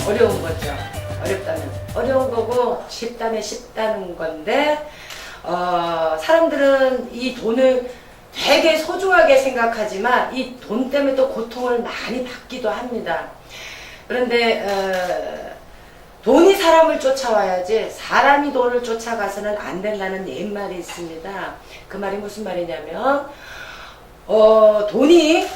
어려운 거죠. 어렵다면 어려운 거고 쉽다면 쉽다는 건데 사람들은 이 돈을 되게 소중하게 생각하지만 이 돈 때문에 또 고통을 많이 받기도 합니다. 그런데 돈이 사람을 쫓아와야지 사람이 돈을 쫓아가서는 안 된다는 옛말이 있습니다. 그 말이 무슨 말이냐면 돈이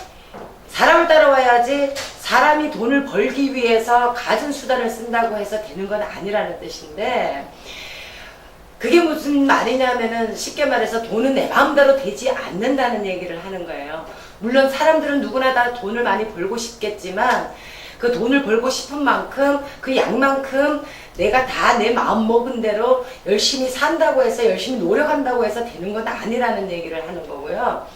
사람을 따라와야지 사람이 돈을 벌기 위해서 가진 수단을 쓴다고 해서 되는 건 아니라는 뜻인데, 그게 무슨 말이냐면은 쉽게 말해서 돈은 내 마음대로 되지 않는다는 얘기를 하는 거예요. 물론 사람들은 누구나 다 돈을 많이 벌고 싶겠지만 그 돈을 벌고 싶은 만큼 그 양만큼 내가 다 내 마음 먹은 대로 열심히 산다고 해서 열심히 노력한다고 해서 되는 건 아니라는 얘기를 하는 거고요.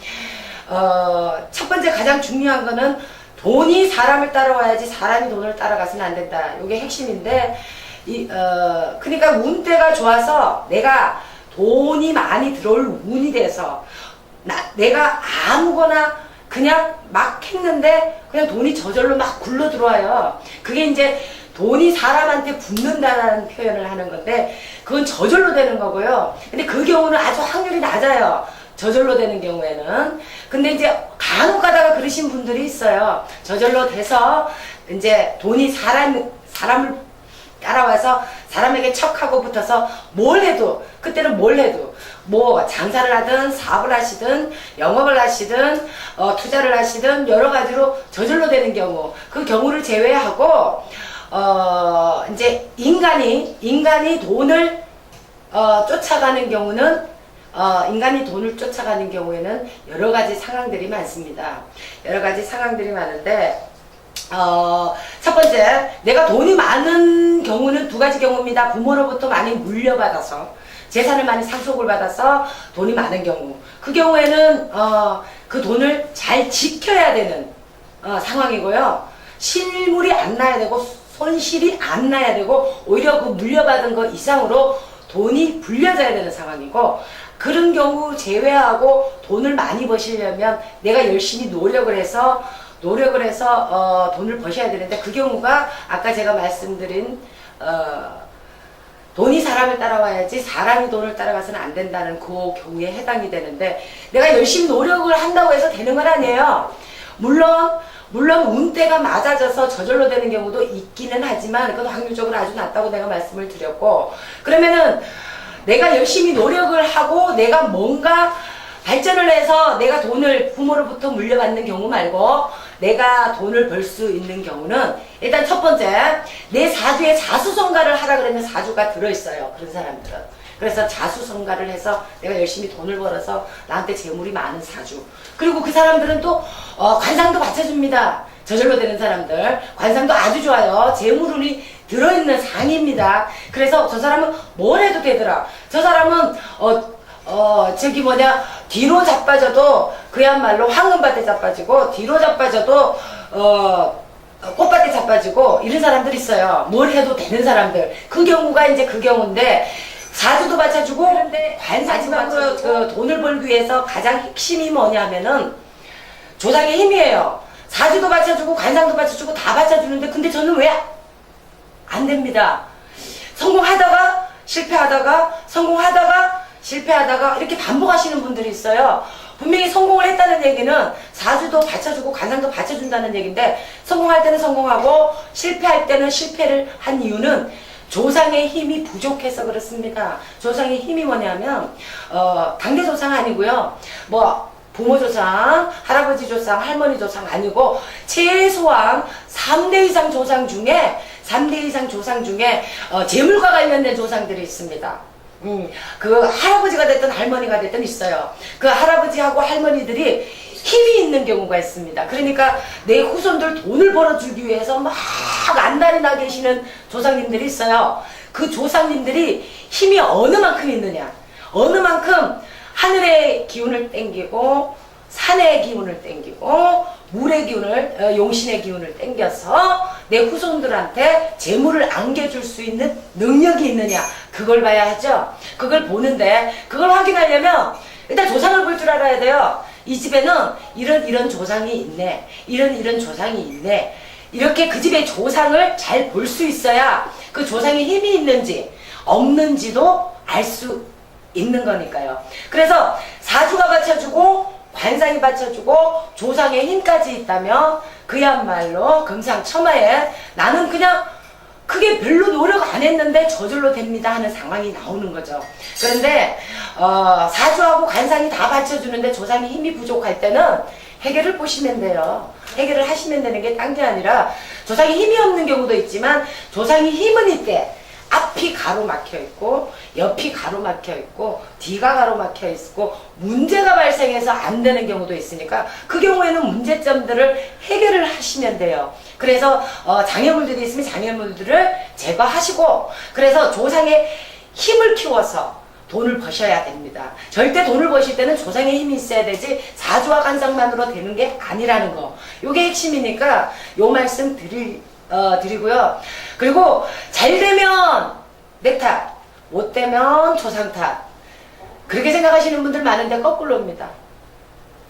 첫 번째 가장 중요한 거는 돈이 사람을 따라와야지 사람이 돈을 따라가서는 안 된다. 이게 핵심인데, 그러니까 운대가 좋아서 내가 돈이 많이 들어올 운이 돼서 내가 아무거나 그냥 막 했는데 그냥 돈이 저절로 막 굴러 들어와요. 그게 이제 돈이 사람한테 붙는다는 표현을 하는 건데 그건 저절로 되는 거고요. 근데 그 경우는 아주 확률이 낮아요. 저절로 되는 경우에는. 근데 이제 간혹 가다가 그러신 분들이 있어요. 저절로 돼서 이제 돈이 사람을 따라와서 사람에게 척하고 붙어서 뭘 해도, 그때는 뭘 해도 뭐 장사를 하든 사업을 하시든 영업을 하시든 투자를 하시든 여러 가지로 저절로 되는 경우, 그 경우를 제외하고 이제 인간이 돈을 쫓아가는 경우는 인간이 돈을 쫓아가는 경우에는 여러 가지 상황들이 많습니다. 여러 가지 상황들이 많은데 첫 번째, 내가 돈이 많은 경우는 두 가지 경우입니다. 부모로부터 많이 물려받아서 재산을 많이 상속을 받아서 돈이 많은 경우, 그 경우에는 그 돈을 잘 지켜야 되는 상황이고요. 실물이 안 나야 되고 손실이 안 나야 되고 오히려 그 물려받은 거 이상으로 돈이 불려져야 되는 상황이고, 그런 경우 제외하고 돈을 많이 버시려면 내가 열심히 노력을 해서 돈을 버셔야 되는데, 그 경우가 아까 제가 말씀드린 돈이 사람을 따라와야지 사람이 돈을 따라가서는 안 된다는 그 경우에 해당이 되는데, 내가 열심히 노력을 한다고 해서 되는 건 아니에요. 물론 운대가 맞아져서 저절로 되는 경우도 있기는 하지만 그건 확률적으로 아주 낮다고 내가 말씀을 드렸고, 그러면은 내가 열심히 노력을 하고 내가 뭔가 발전을 해서 내가 돈을 부모로부터 물려받는 경우 말고 내가 돈을 벌 수 있는 경우는, 일단 첫 번째, 내 사주에 자수성가를 하라 그러면 사주가 들어있어요. 그런 사람들은. 그래서 자수성가를 해서 내가 열심히 돈을 벌어서 나한테 재물이 많은 사주. 그리고 그 사람들은 또 관상도 받쳐줍니다. 저절로 되는 사람들 관상도 아주 좋아요. 재물운이 들어있는 상입니다. 그래서 저 사람은 뭘 해도 되더라. 저 사람은 뒤로 자빠져도 그야말로 황금밭에 자빠지고, 뒤로 자빠져도 꽃밭에 자빠지고, 이런 사람들 있어요. 뭘 해도 되는 사람들. 그 경우가 이제 그 경우인데, 사주도 받쳐주고, 그런데 마지막으로 그 돈을 벌기 위해서 가장 핵심이 뭐냐면은 조상의 힘이에요. 사주도 받쳐주고 관상도 받쳐주고 다 받쳐주는데, 근데 저는 왜 안 됩니다. 성공하다가 실패하다가 성공하다가 실패하다가 이렇게 반복하시는 분들이 있어요. 분명히 성공을 했다는 얘기는 사주도 받쳐주고 관상도 받쳐준다는 얘기인데, 성공할 때는 성공하고 실패할 때는 실패를 한 이유는 조상의 힘이 부족해서 그렇습니다. 조상의 힘이 뭐냐면 당대 조상 아니고요. 부모 조상, 할아버지 조상, 할머니 조상 아니고 최소한 3대 이상 조상 중에 재물과 관련된 조상들이 있습니다. 그 할아버지가 됐든 할머니가 됐든 있어요. 그 할아버지하고 할머니들이 힘이 있는 경우가 있습니다. 그러니까 내 후손들 돈을 벌어주기 위해서 막 안달이나 계시는 조상님들이 있어요. 그 조상님들이 힘이 어느 만큼 있느냐, 어느 만큼 하늘의 기운을 땡기고 산의 기운을 땡기고 물의 기운을, 용신의 기운을 땡겨서 내 후손들한테 재물을 안겨줄 수 있는 능력이 있느냐, 그걸 봐야 하죠. 그걸 보는데, 그걸 확인하려면 일단 조상을 볼 줄 알아야 돼요. 이 집에는 이런 조상이 있네, 이런 조상이 있네, 이렇게 그 집의 조상을 잘 볼 수 있어야 그 조상의 힘이 있는지 없는지도 알 수 있는 거니까요. 그래서 사주가 받쳐주고 관상이 받쳐주고 조상의 힘까지 있다면 그야말로 금상첨화에 나는 그냥 그게 별로 노력 안 했는데 저절로 됩니다 하는 상황이 나오는 거죠. 그런데 사주하고 관상이 다 받쳐주는데 조상의 힘이 부족할 때는 해결을 보시면 돼요. 해결을 하시면 되는 게 딴 게 아니라 조상이 힘이 없는 경우도 있지만 조상이 힘은 있대. 앞이 가로막혀 있고 옆이 가로막혀 있고 뒤가 가로막혀 있고 문제가 발생해서 안 되는 경우도 있으니까 그 경우에는 문제점들을 해결을 하시면 돼요. 그래서 장애물들이 있으면 장애물들을 제거하시고 그래서 조상의 힘을 키워서 돈을 버셔야 됩니다. 절대 돈을 버실 때는 조상의 힘이 있어야 되지 사주와 관상만으로 되는 게 아니라는 거. 요게 핵심이니까 요 말씀 드리고요. 그리고 잘 되면 내 탓, 못 되면 조상 탓. 그렇게 생각하시는 분들 많은데 거꾸로입니다.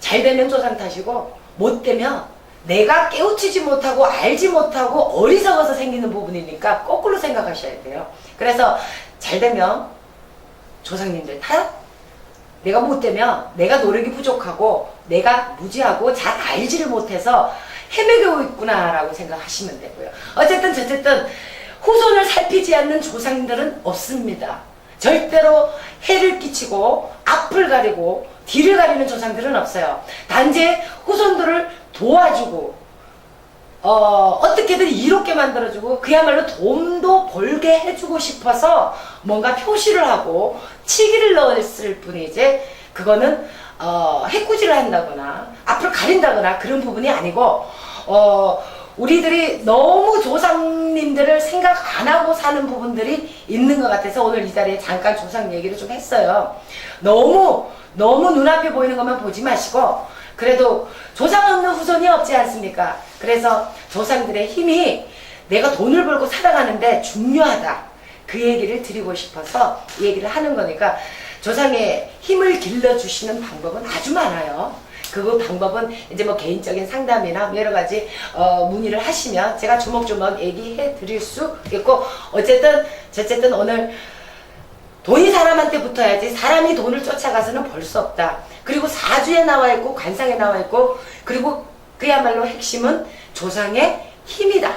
잘 되면 조상 탓이고 못 되면 내가 깨우치지 못하고 알지 못하고 어리석어서 생기는 부분이니까 거꾸로 생각하셔야 돼요. 그래서 잘 되면 조상님들 탓, 내가 못 되면 내가 노력이 부족하고 내가 무지하고 잘 알지를 못해서 헤매고 있구나라고 생각하시면 되고요. 어쨌든 저쨌든 후손을 살피지 않는 조상들은 없습니다. 절대로 해를 끼치고 앞을 가리고 뒤를 가리는 조상들은 없어요. 단지 후손들을 도와주고 어떻게든 이롭게 만들어주고 그야말로 돈도 벌게 해주고 싶어서 뭔가 표시를 하고 치기를 넣었을 뿐이지 그거는 해꾸지를 한다거나 앞을 가린다거나 그런 부분이 아니고 우리들이 너무 조상님들을 생각 안 하고 사는 부분들이 있는 것 같아서 오늘 이 자리에 잠깐 조상 얘기를 좀 했어요. 너무 눈앞에 보이는 것만 보지 마시고 그래도 조상 없는 후손이 없지 않습니까? 그래서 조상들의 힘이 내가 돈을 벌고 살아가는데 중요하다. 그 얘기를 드리고 싶어서 이 얘기를 하는 거니까 조상의 힘을 길러주시는 방법은 아주 많아요. 그 방법은 이제 뭐 개인적인 상담이나 여러 가지 문의를 하시면 제가 조목조목 얘기해 드릴 수 있고 어쨌든 오늘 돈이 사람한테 붙어야지 사람이 돈을 쫓아가서는 벌 수 없다. 그리고 사주에 나와 있고 관상에 나와 있고 그리고 그야말로 핵심은 조상의 힘이다.